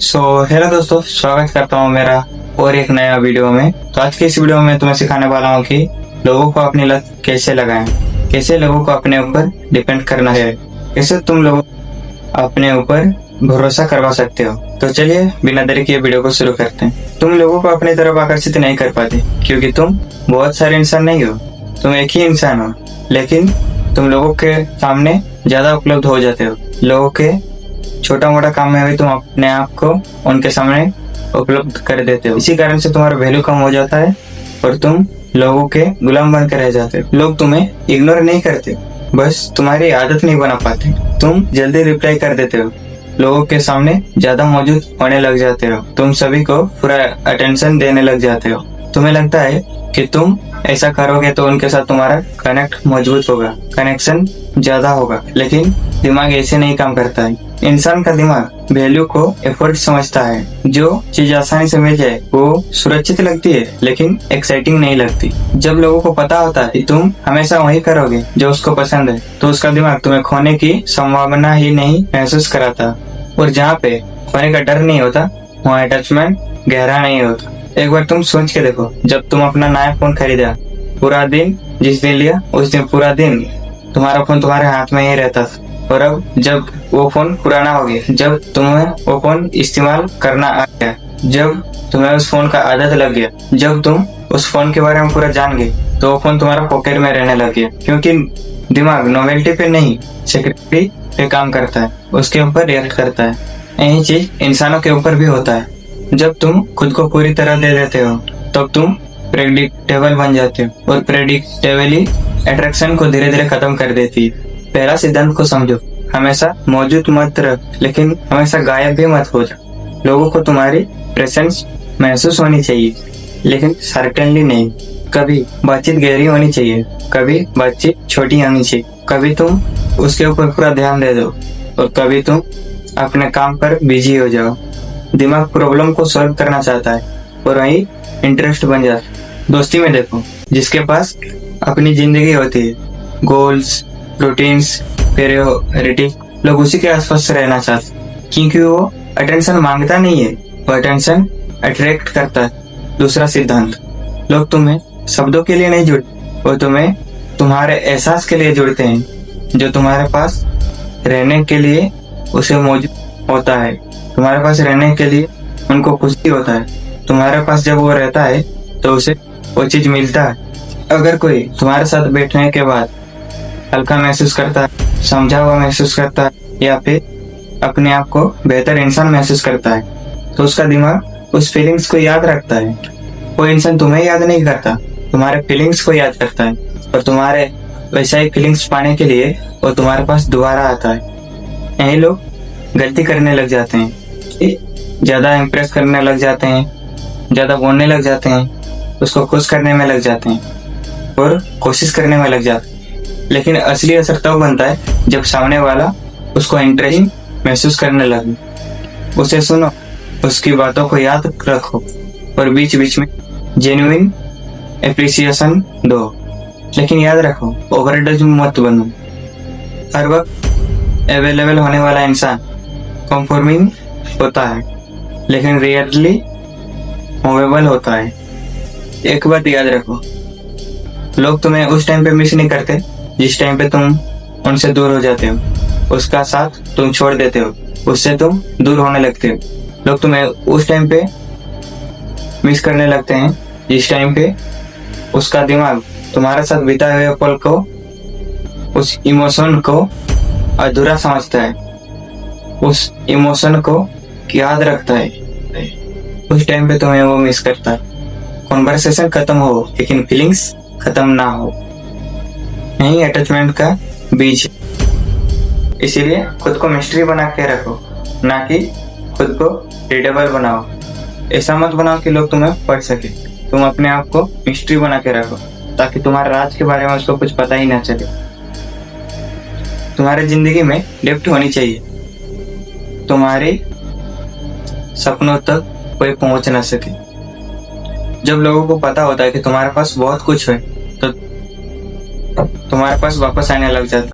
Hello दोस्तों, स्वागत करता हूँ मेरा और एक नया वीडियो में। तो आज के इस वीडियो में तुम्हें सिखाने वाला हूँ कि लोगों को अपनी लत कैसे लगाएं, कैसे लोगों को अपने ऊपर डिपेंड करना है, कैसे तुम लोगों अपने ऊपर भरोसा करवा सकते हो। तो चलिए बिना देरी किए वीडियो को शुरू करते हैं। तुम लोगों को अपनी तरफ आकर्षित नहीं कर पाते क्योंकि तुम बहुत सारे इंसान नहीं हो, तुम एक ही इंसान हो, लेकिन तुम लोगों के सामने ज्यादा उपलब्ध हो जाते हो। लोगों के छोटा मोटा काम में भी तुम अपने आप को उनके सामने उपलब्ध कर देते हो। इसी कारण से तुम्हारा वैल्यू कम हो जाता है और तुम लोगों के गुलाम बनकर रह जाते हो। लोग तुम्हें इग्नोर नहीं करते, बस तुम्हारी आदत नहीं बना पाते। तुम जल्दी रिप्लाई कर देते हो, लोगों के सामने ज्यादा मौजूद होने लग जाते हो, तुम सभी को पूरा अटेंशन देने लग जाते हो। तुम्हें लगता है कि तुम ऐसा करोगे तो उनके साथ तुम्हारा कनेक्ट मजबूत होगा, कनेक्शन ज्यादा होगा, लेकिन दिमाग ऐसे नहीं काम करता है। इंसान का दिमाग वैल्यू को एफर्ट समझता है। जो चीज आसानी से मिल जाए वो सुरक्षित लगती है, लेकिन एक्साइटिंग नहीं लगती। जब लोगों को पता होता है कि तुम हमेशा वही करोगे जो उसको पसंद है, तो उसका दिमाग तुम्हें खोने की संभावना ही नहीं महसूस कराता। और जहाँ पे खोने का डर नहीं होता, वहाँ अटैचमेंट गहरा नहीं होता। एक बार तुम सोच के देखो, जब तुम अपना नया फोन खरीदा, पूरा दिन जिस दिन लिया उस दिन पूरा दिन तुम्हारा फोन तुम्हारे हाथ में ही रहता था। और अब जब वो फोन पुराना हो गया, जब तुम्हें वो फोन इस्तेमाल करना आ गया, जब तुम्हें उस फोन का आदत लग गया, जब तुम उस फोन के बारे में पूरा जान गए, तो वो फोन तुम्हारा पॉकेट में रहने लग गया। क्योंकि दिमाग नोवेल्टी पे नहीं, सिक्योरिटी पे काम करता है, उसके ऊपर रिएक्ट करता है। यही चीज इंसानों के ऊपर भी होता है। जब तुम खुद को पूरी तरह दे देते हो, तब तुम प्रेडिक्टेबल बन जाते हो, और प्रेडिक्टेबली अट्रैक्शन को धीरे धीरे खत्म कर देती है। पहला सिद्धांत को समझो, हमेशा मौजूद मत रह, लेकिन हमेशा गायब भी मत हो जा। लोगों को तुम्हारी प्रेजेंस महसूस होनी चाहिए, लेकिन सर्टेनली नहीं। कभी बातचीत गहरी होनी चाहिए, कभी बातचीत छोटी होनी चाहिए, कभी तुम उसके ऊपर पूरा ध्यान दे दो, और कभी तुम अपने काम पर बिजी हो जाओ। दिमाग प्रॉब्लम को सॉल्व करना चाहता है और वही इंटरेस्ट बन जाता है। दोस्ती में देखो, जिसके पास अपनी जिंदगी होती है, गोल्स, रूटीन्स, प्रायोरिटी, लोग उसी के आसपास रहना चाहते, क्योंकि वो अटेंशन मांगता नहीं है, वो अटेंशन अट्रैक्ट करता है। दूसरा सिद्धांत, लोग तुम्हें शब्दों के लिए नहीं जुड़ते, वो तुम्हें तुम्हारे एहसास के लिए जुड़ते हैं। जो तुम्हारे पास रहने के लिए उसे मौजूद होता है, तुम्हारे पास रहने के लिए उनको खुशी होता है। तुम्हारे पास जब वो रहता है तो उसे वो चीज मिलता है। अगर कोई तुम्हारे साथ बैठने के बाद हल्का महसूस करता है, समझा हुआ महसूस करता है, या फिर अपने आप को बेहतर इंसान महसूस करता है, तो उसका दिमाग उस फीलिंग्स को याद रखता है। कोई इंसान तुम्हें याद नहीं करता, तुम्हारे फीलिंग्स को याद करता है, और तुम्हारे वैसा ही फीलिंग्स पाने के लिए वो तुम्हारे पास दोबारा आता है। यही लोग गलती करने लग जाते हैं, ज्यादा इम्प्रेस करने लग जाते हैं, ज्यादा बोलने लग जाते हैं, उसको खुश करने में लग जाते हैं और कोशिश करने में लग जाते हैं। लेकिन असली असर तब बनता है जब सामने वाला उसको इंटरेस्टिंग महसूस करने लगे। उसे सुनो, उसकी बातों को याद रखो, और बीच बीच में जेन्युइन एप्रिसिएशन दो। लेकिन याद रखो, ओवरडोज मत बनो। हर वक्त अवेलेबल होने वाला इंसान कंफर्मिंग होता है, लेकिन रेयरली मूवेबल होता है। एक बात याद रखो, लोग तुम्हें उस टाइम पे मिस नहीं करते जिस टाइम पे तुम उनसे दूर हो जाते हो। उसका साथ तुम छोड़ देते हो, उससे तुम दूर होने लगते हो। लोग तुम्हें उस टाइम पे मिस करने लगते हैं जिस टाइम पे उसका दिमाग तुम्हारे साथ बिताए हुए पल को, उस इमोशन को अधूरा समझता है, उस इमोशन को याद रखता है। उस टाइम पे तुम्हें वो मिस करता है। कॉन्वर्सेशन खत्म हो, लेकिन फीलिंग्स खत्म ना हो, यही अटैचमेंट का बीज है। इसीलिए खुद को मिस्ट्री बना के रखो, ना कि खुद को रीडेबल बनाओ। ऐसा मत बनाओ कि लोग तुम्हें पढ़ सके। तुम अपने आप को मिस्ट्री बना के रखो, ताकि तुम्हारे राज के बारे में उसको कुछ पता ही ना चले। तुम्हारी जिंदगी में डेप्थ होनी चाहिए, तुम्हारे सपनों तक कोई पहुंच ना सके। जब लोगों को पता होता है कि तुम्हारे पास बहुत कुछ है, तो तुम्हारे पास वापस आने लग जाता है।